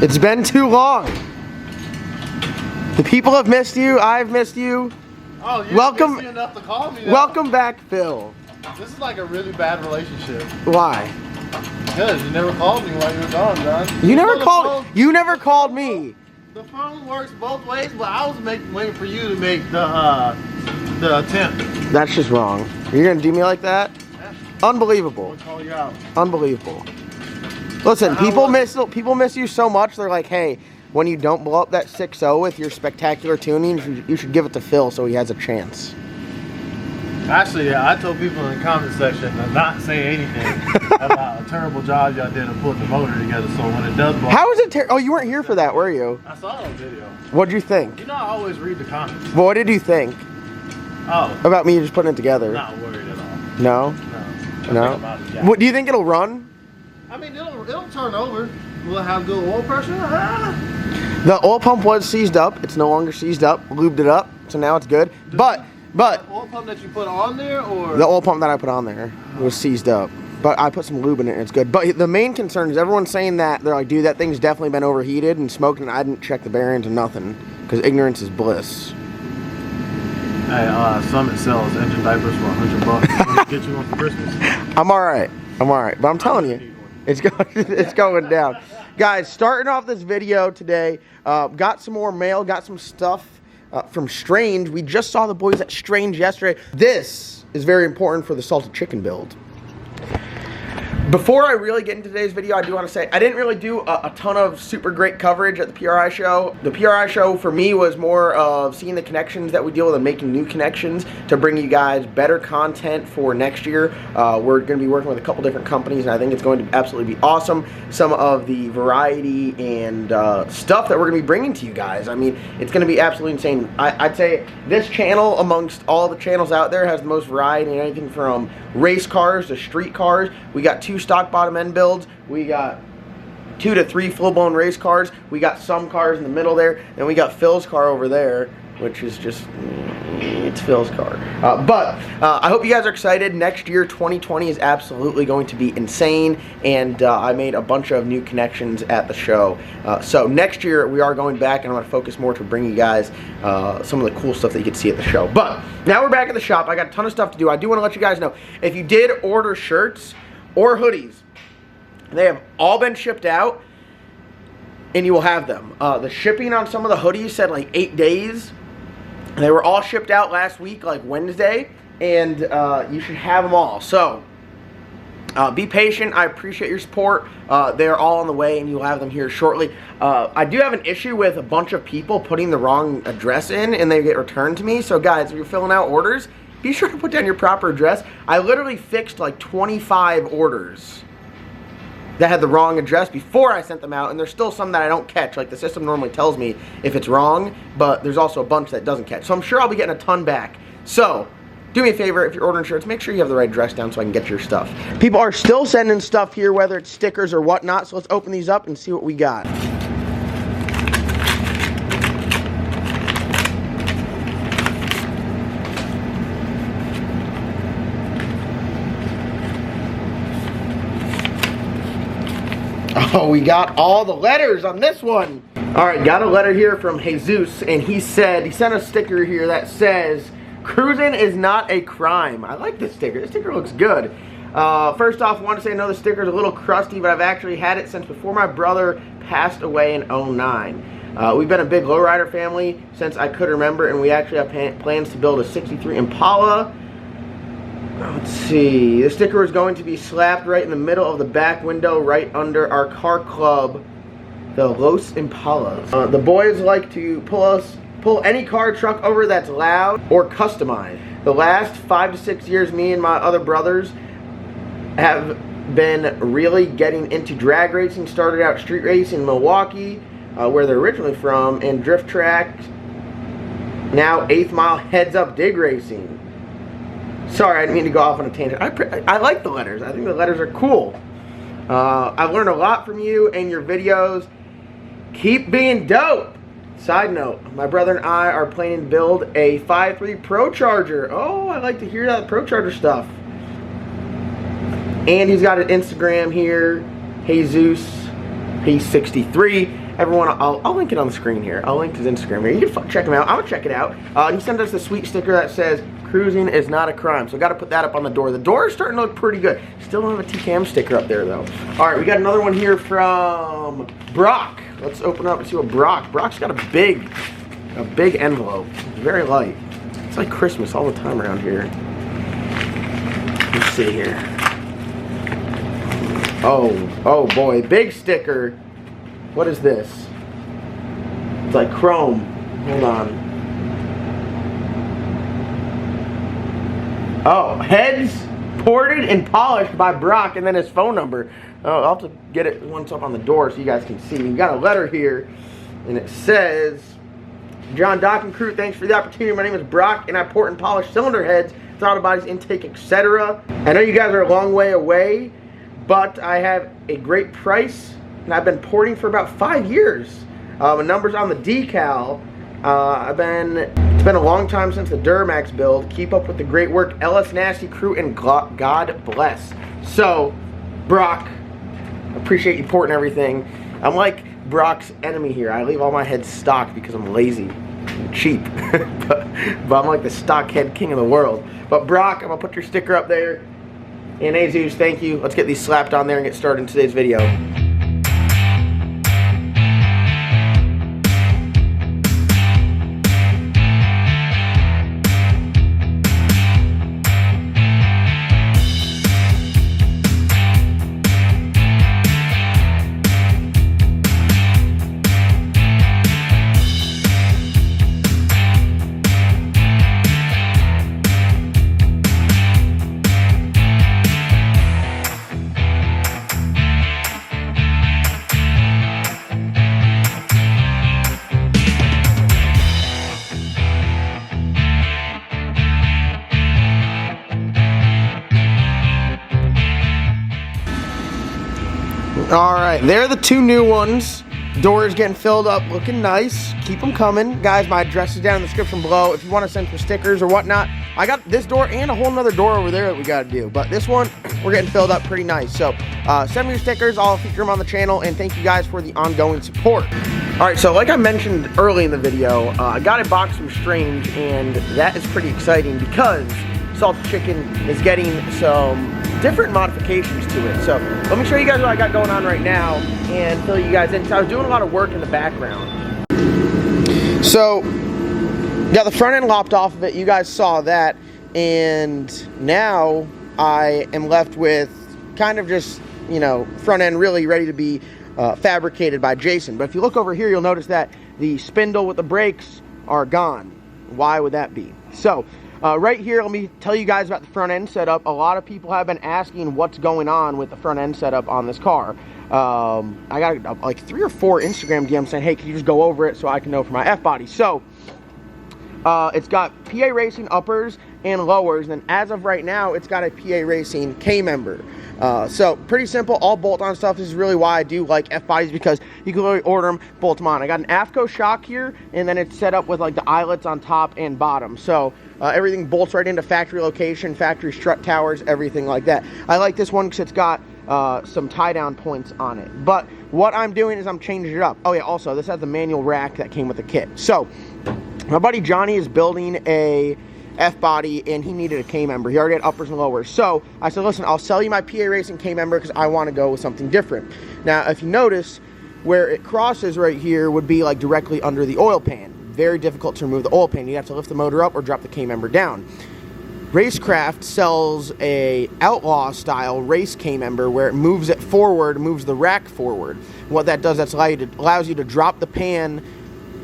It's been too long. The people have missed you. I've missed you. Oh, you welcome. missed me enough to call me now. Welcome back, Phil. This is like a really bad relationship. Why? Because you never called me while you were gone, John. You never called. You never called me. The phone works both ways, but I was waiting for you to make the attempt. That's just wrong. You're gonna do me like that? Yeah. Unbelievable. I'll call you out. Unbelievable. Listen, people miss you so much. They're like, hey, when you don't blow up that 6-0 with your spectacular tuning, you should give it to Phil so he has a chance. Actually, yeah, I told people in the comment section to not say anything about a terrible job y'all did of putting the motor together. So when it does blow, how is it terrible? Oh, you weren't here for that, were you? I saw it on video. What'd you think? You know, I always read the comments. Well, what did you think? Oh, about me just putting it together? Not worried at all. No. No. What do you think it'll run? I mean, it'll turn over. Will it have good oil pressure? The oil pump was seized up. It's no longer seized up. Lubed it up, so now it's good. But the oil pump that you put on there, or the oil pump that I put on there was seized up. But I put some lube in it and it's good. But the main concern is everyone's saying that they're like, dude, that thing's definitely been overheated and smoked, and I didn't check the bearings and nothing because ignorance is bliss. Hey, Summit sells engine diapers for $100. Get you one for Christmas. I'm all right. But I'm telling you, it's going down. Guys, starting off this video today, got some more mail, got some stuff from Strange. We just saw the boys at Strange yesterday. This is very important for the salted chicken build. Before I really get into today's video, I do want to say I didn't really do a ton of super great coverage at the PRI show. The PRI show for me was more of seeing the connections that we deal with and making new connections to bring you guys better content for next year. We're going to be working with a couple different companies, and I think it's going to absolutely be awesome. Some of the variety and stuff that we're going to be bringing to you guys. I mean, it's going to be absolutely insane. I'd say this channel, amongst all the channels out there, has the most variety in anything from race cars to street cars. We got 2 stock bottom end builds. We got 2 to 3 full-blown race cars. We got some cars in the middle there, and we got Phil's car over there, which is just, it's Phil's car. But I hope you guys are excited. Next year, 2020, is absolutely going to be insane, and I made a bunch of new connections at the show. So next year, we are going back, and I'm going to focus more to bring you guys some of the cool stuff that you can see at the show. But now we're back at the shop. I got a ton of stuff to do. I do want to let you guys know, if you did order shirts or hoodies, they have all been shipped out, and you will have them. The shipping on some of the hoodies said like 8 days. They were all shipped out last week, like Wednesday, and you should have them all. So be patient. I appreciate your support. They're all on the way, and you'll have them here shortly. I do have an issue with a bunch of people putting the wrong address in, and they get returned to me. So guys, if you're filling out orders, be sure to put down your proper address. I literally fixed like 25 orders that had the wrong address before I sent them out, and there's still some that I don't catch. Like, the system normally tells me if it's wrong, but there's also a bunch that doesn't catch. So I'm sure I'll be getting a ton back. So do me a favor, if you're ordering shirts, make sure you have the right address down so I can get your stuff. People are still sending stuff here, whether it's stickers or whatnot, so let's open these up and see what we got. Oh, we got all the letters on this one. All right, got a letter here from Jesus, and he sent a sticker here that says, "Cruising is not a crime." I like this sticker. This sticker looks good. First off, I want to say I know the sticker's a little crusty, but I've actually had it since before my brother passed away in 09. We've been a big lowrider family since I could remember, and we actually have plans to build a 63 Impala. Let's see, the sticker is going to be slapped right in the middle of the back window, right under our car club, the Los Impalas. The boys like to pull any car truck over that's loud or customized. The last 5 to 6 years, me and my other brothers have been really getting into drag racing. Started out street racing in Milwaukee, where they're originally from, and drift track. Now 8th Mile heads up dig racing. Sorry, I didn't mean to go off on a tangent. I like the letters. I think the letters are cool. I've learned a lot from you and your videos. Keep being dope. Side note, my brother and I are planning to build a 5.3 Pro Charger. Oh, I like to hear that Pro Charger stuff. And he's got an Instagram here, Jesus, he's 63. everyone, I'll link it on the screen here. I'll link his Instagram here. You can check him out. I'm gonna check it out. He sent us the sweet sticker that says cruising is not a crime. So got to put that up on the door. The door is starting to look pretty good. Still don't have a T-Cam sticker up there though. All right, we got another one here from Brock. Let's open up and see what Brock's got a big envelope. Very light. It's like Christmas all the time around here. Let's see here. Oh boy, big sticker. What is this? It's like chrome. Hold on. Oh, heads ported and polished by Brock, and then his phone number. Oh, I'll have to get it once up on the door so you guys can see. We got a letter here, and it says, John, Doc, and crew, thanks for the opportunity. My name is Brock, and I port and polish cylinder heads, throttle bodies, intake, etc. I know you guys are a long way away, but I have a great price, and I've been porting for about 5 years. The numbers on the decal. It's been a long time since the Duramax build. Keep up with the great work, LS Nasty crew, and God bless. So, Brock, appreciate you porting everything. I'm like Brock's enemy here. I leave all my heads stock because I'm lazy and cheap. but I'm like the stock head king of the world. But Brock, I'm gonna put your sticker up there. And Jesus, thank you. Let's get these slapped on there and get started in today's video. Alright, there are the two new ones. Doors getting filled up, looking nice. Keep them coming. Guys, my address is down in the description below. If you want to send some stickers or whatnot, I got this door and a whole nother door over there that we got to do. But this one, we're getting filled up pretty nice. So, send me your stickers. I'll feature them on the channel. And thank you guys for the ongoing support. Alright, so like I mentioned early in the video, I got a box from Strange. And that is pretty exciting because Salted Chicken is getting some different modifications to it. So let me show you guys what I got going on right now and fill you guys in. So I was doing a lot of work in the background. So got the front end lopped off of it. You guys saw that. And now I am left with kind of just, you know, front end really ready to be fabricated by Jason. But if you look over here, you'll notice that the spindle with the brakes are gone. Why would that be? So right here, let me tell you guys about the front end setup. A lot of people have been asking what's going on with the front end setup on this car. I got like 3 or 4 Instagram DMs saying, hey, can you just go over it so I can know for my F-body? So, it's got PA Racing uppers and lowers, and as of right now, it's got a PA Racing K-member. So, pretty simple, all bolt-on stuff. This is really why I do like F-bodies, because you can literally order them, bolt them on. I got an AFCO shock here, and then it's set up with like the eyelets on top and bottom. So, everything bolts right into factory location, factory strut towers, everything like that. I like this one because it's got some tie-down points on it. But what I'm doing is I'm changing it up. Oh yeah, also, this has the manual rack that came with the kit. So, my buddy Johnny is building a F-body, and he needed a K-member. He already had uppers and lowers. So, I said, listen, I'll sell you my PA Racing K-member because I want to go with something different. Now, if you notice, where it crosses right here would be like directly under the oil pan. Very difficult to remove the oil pan. You have to lift the motor up or drop the K-member down. Racecraft sells a Outlaw style race K-member where it moves it forward, moves the rack forward. What that does, that's allows you to drop the pan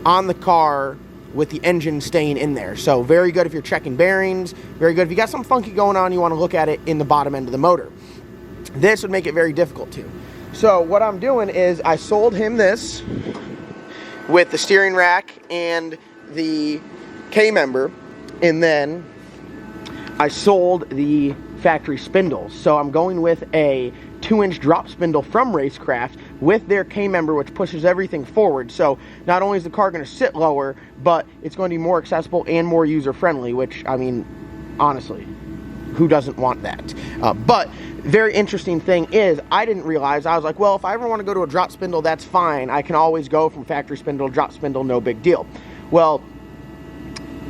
on the car with the engine staying in there. So very good if you're checking bearings. Very good if you got something funky going on, you want to look at it in the bottom end of the motor. This would make it very difficult too. So what I'm doing is I sold him this with the steering rack and the K-member, and then I sold the factory spindles. So I'm going with a 2-inch drop spindle from Racecraft with their K-member, which pushes everything forward. So not only is the car going to sit lower, but it's going to be more accessible and more user-friendly, which, I mean, honestly, who doesn't want that? But very interesting thing is, I didn't realize, I was like, well, if I ever want to go to a drop spindle, that's fine. I can always go from factory spindle to drop spindle, no big deal. Well,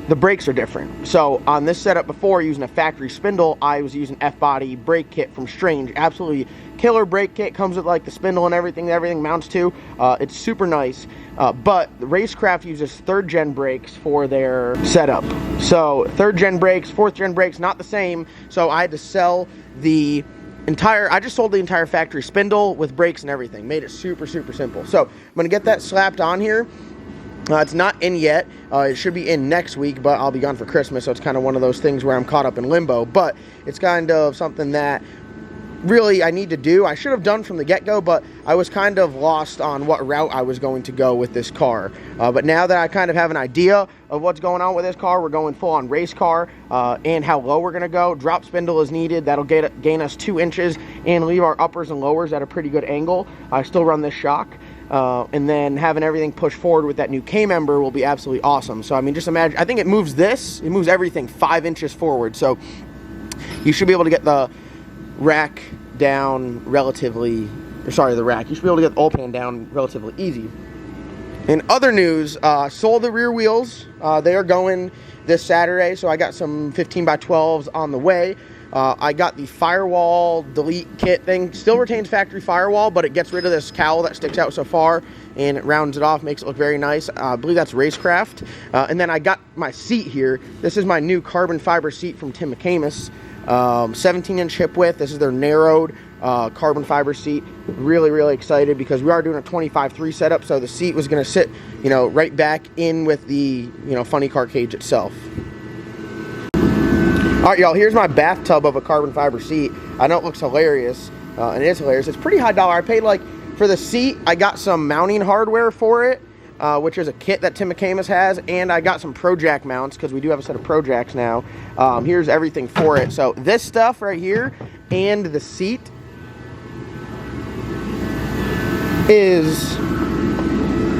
the brakes are different. So on this setup before, using a factory spindle, I was using F-body brake kit from Strange. Absolutely killer brake kit, comes with like the spindle and everything that everything mounts to. It's super nice. But the Racecraft uses 3rd gen brakes for their setup. So 3rd gen brakes, 4th gen brakes, not the same. So I had to sell the entire, I just sold the entire factory spindle with brakes and everything. Made it super, super simple. So I'm gonna get that slapped on here. It's not in yet. It should be in next week, but I'll be gone for Christmas, so it's kind of one of those things where I'm caught up in limbo. But it's kind of something that really I need to do. I should have done from the get-go, but I was kind of lost on what route I was going to go with this car. But now that I kind of have an idea of what's going on with this car, we're going full on race car, and how low we're going to go. Drop spindle is needed. That'll gain us 2 inches and leave our uppers and lowers at a pretty good angle. I still run this shock. And then having everything pushed forward with that new K-member will be absolutely awesome. So I mean, just imagine, I think it moves everything 5 inches forward. So you should be able to get the rack down relatively, you should be able to get the oil pan down relatively easy. In other news, sold the rear wheels. They are going this Saturday, so I got some 15x12s on the way. I got the firewall delete kit thing. Still retains factory firewall, but it gets rid of this cowl that sticks out so far, and it rounds it off, makes it look very nice. I believe that's Racecraft. And then I got my seat here. This is my new carbon fiber seat from Tim McCamus. 17-inch hip width. This is their narrowed carbon fiber seat. Really, really excited because we are doing a 25/3 setup, so the seat was going to sit, you know, right back in with the, you know, funny car cage itself. All right, y'all, here's my bathtub of a carbon fiber seat. I know it looks hilarious, and it is hilarious. It's pretty high dollar. I paid, like, for the seat, I got some mounting hardware for it, which is a kit that Tim McCamus has, and I got some Pro Jack mounts, because we do have a set of Pro Jacks now. Here's everything for it. So this stuff right here and the seat is,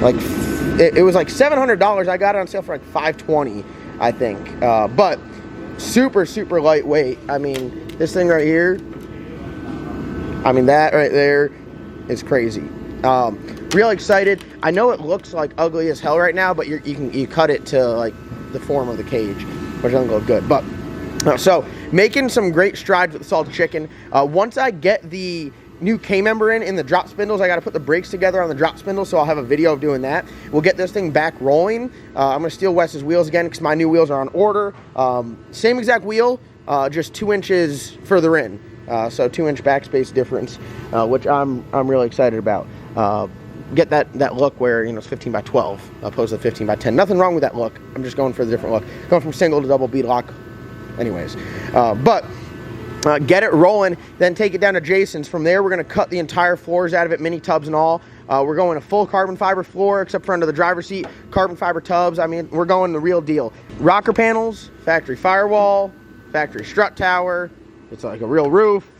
like, it was like $700. I got it on sale for, like, $520, I think. But super, super lightweight. I mean, this thing right here, I mean, that right there is crazy. Real excited. I know it looks like ugly as hell right now, but you cut it to like the form of the cage, which doesn't look good. But so making some great strides with the salted chicken. Once I get the new K-member in the drop spindles, I got to put the brakes together on the drop spindle, so I'll have a video of doing that. We'll get this thing back rolling. I'm going to steal Wes's wheels again because my new wheels are on order. Same exact wheel, just 2 inches further in. So 2-inch backspace difference, which I'm really excited about. Get that look where, you know, it's 15x12 opposed to 15x10. Nothing wrong with that look. I'm just going for the different look. Going from single to double bead lock. Anyways, get it rolling, then take it down to Jason's. From there, we're going to cut the entire floors out of it, mini tubs and all. We're going a full carbon fiber floor, except for under the driver's seat, carbon fiber tubs. I mean, we're going the real deal. Rocker panels, factory firewall, factory strut tower. It's like a real roof.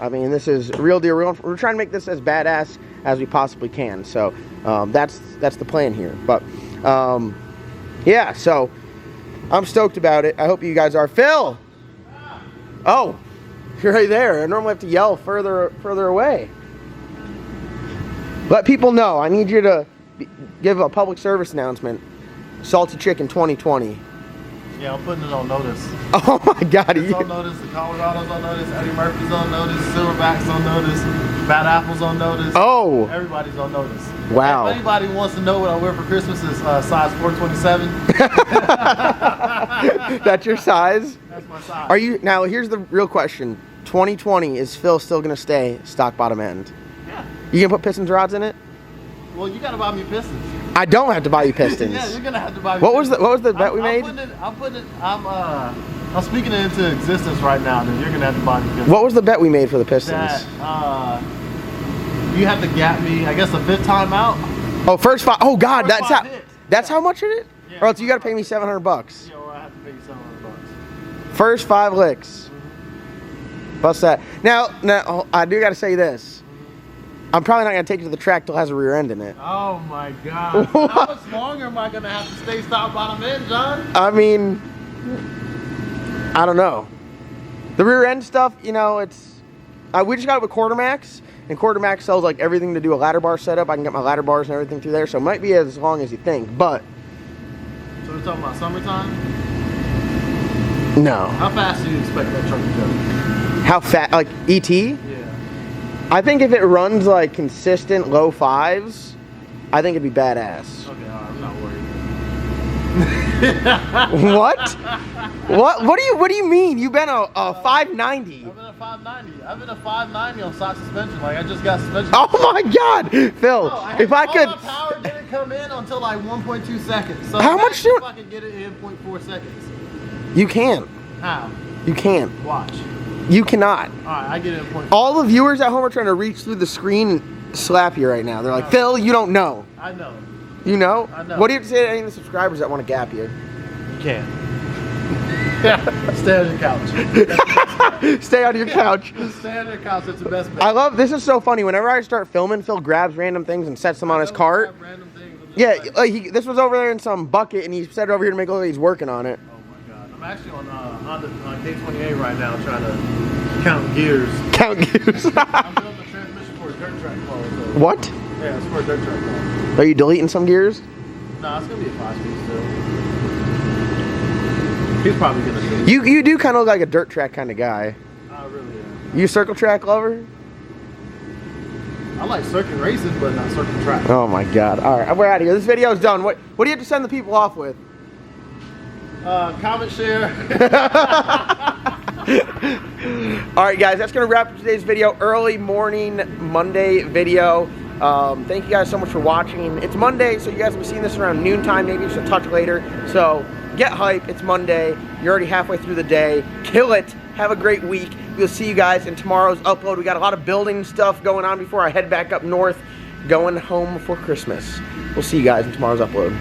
I mean, this is a real deal. We're trying to make this as badass as we possibly can. So that's the plan here. But yeah, so I'm stoked about it. I hope you guys are. Phil! Oh, you're right there. I normally have to yell further away. Let people know. I need you to give a public service announcement. Salted Chicken 2020. Yeah, I'm putting it on notice. Oh my God! It's on notice. The Colorado's on notice. Eddie Murphy's on notice. Silverback's on notice. Bad Apple's on notice. Oh! Everybody's on notice. Wow! If anybody wants to know what I wear for Christmas, is size 427. That's your size? That's my size. Are you now? Here's the real question: 2020, is Phil still gonna stay stock bottom end? Yeah. You gonna put pistons rods in it? Well, you gotta buy me pistons. I don't have to buy you pistons. Yeah, you're gonna have to buy me. What was the bet we made? I'm speaking it into existence right now. Then you're gonna have to buy me pistons. What was the bet we made for the pistons? That you have to gap me. I guess the 5th time out. Oh, first 5. Oh God, First that's 5 hits. That's how much it is? Yeah, Or else you gotta pay me $700. Yeah, or I have to pay you $700. First 5 licks. Bust that. Now I do gotta say this. I'm probably not gonna take it to the track till it has a rear end in it. Oh my God! How much longer am I gonna have to stay stock bottom end, John? I mean, I don't know. The rear end stuff, you know, it's We just got it with Quartermax, and Quartermax sells like everything to do a ladder bar setup. I can get my ladder bars and everything through there, so it might be as long as you think, but... So we're talking about summertime? No. How fast do you expect that truck to go? How fast? Like ET? Yeah. I think if it runs like consistent low 5s, I think it'd be badass. Okay, alright, I'm not worried. What? What do you mean? You've been a 590. I've been a 590. I've been a 590 on stock suspension. Like I just got suspension. Oh my God, Phil! No, if I could, all my power didn't come in until like 1.2 seconds. So how much do if I could get it in 0.4 seconds? You can't. How? You can't. Watch. You cannot. Alright, I get it in 0.4. All the viewers at home are trying to reach through the screen and slap you right now. They're like, Phil, you don't know. I know. You know? I know. What do you have to say to any of the subscribers that want to gap you? You can't. Stay on your couch. Stay on your couch. Stay on your couch. That's the best bet. I love, this is so funny. Whenever I start filming, Phil grabs random things and sets them on his cart. Random things. Yeah, like this was over there in some bucket, and he set it over here to make it look like he's working on it. Oh my God. I'm actually on K28 right now trying to count gears. Count gears. I'm building the transmission for a dirt track car. So. What? Yeah, it's for a dirt track car. Are you deleting some gears? Nah, it's going to be a 5-speed still. He's probably going to do it. You do kind of look like a dirt track kind of guy. I really am. You a circle track lover? I like circuit racing, but not circuit track. Oh my God. All right, we're out of here. This video is done. What do you have to send the people off with? Comment, share. All right, guys, that's going to wrap up today's video. Early morning Monday video. Thank you guys so much for watching. It's Monday, so you guys will be seeing this around noontime, maybe just a touch later. So get hype. It's Monday. You're already halfway through the day. Kill it. Have a great week. We'll see you guys in tomorrow's upload. We got a lot of building stuff going on before I head back up north, going home for Christmas. We'll see you guys in tomorrow's upload.